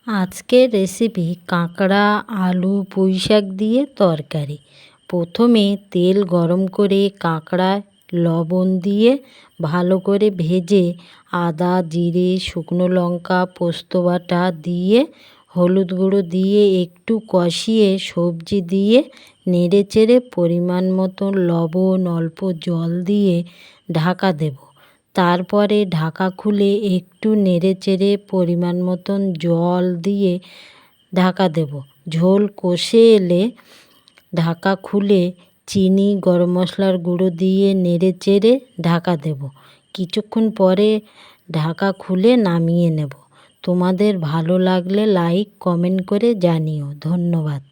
আজকের রেসিপি কাঁকড়া আলু পুঁইশাক দিয়ে তরকারি। প্রথমে তেল গরম করে কাঁকড়ায় লবণ দিয়ে ভালো করে ভেজে আদা জিরে শুকনো লঙ্কা পোস্ত বাটা দিয়ে হলুদ গুঁড়ো দিয়ে একটু কষিয়ে সবজি দিয়ে নেড়ে চেড়ে পরিমাণ মতো লবণ অল্প জল দিয়ে ঢাকা দেব। তারপরে ঢাকা খুলে একটু নেড়ে চেড়ে পরিমাণ মতন জল দিয়ে ঢাকা দেব। ঝোল কষে এলে ঢাকা খুলে চিনি গরম মশলার গুঁড়ো দিয়ে নেড়ে চেড়ে ঢাকা দেব। কিছুক্ষণ পরে ঢাকা খুলে নামিয়ে নেব। তোমাদের ভালো লাগলে লাইক কমেন্ট করে জানিও। ধন্যবাদ।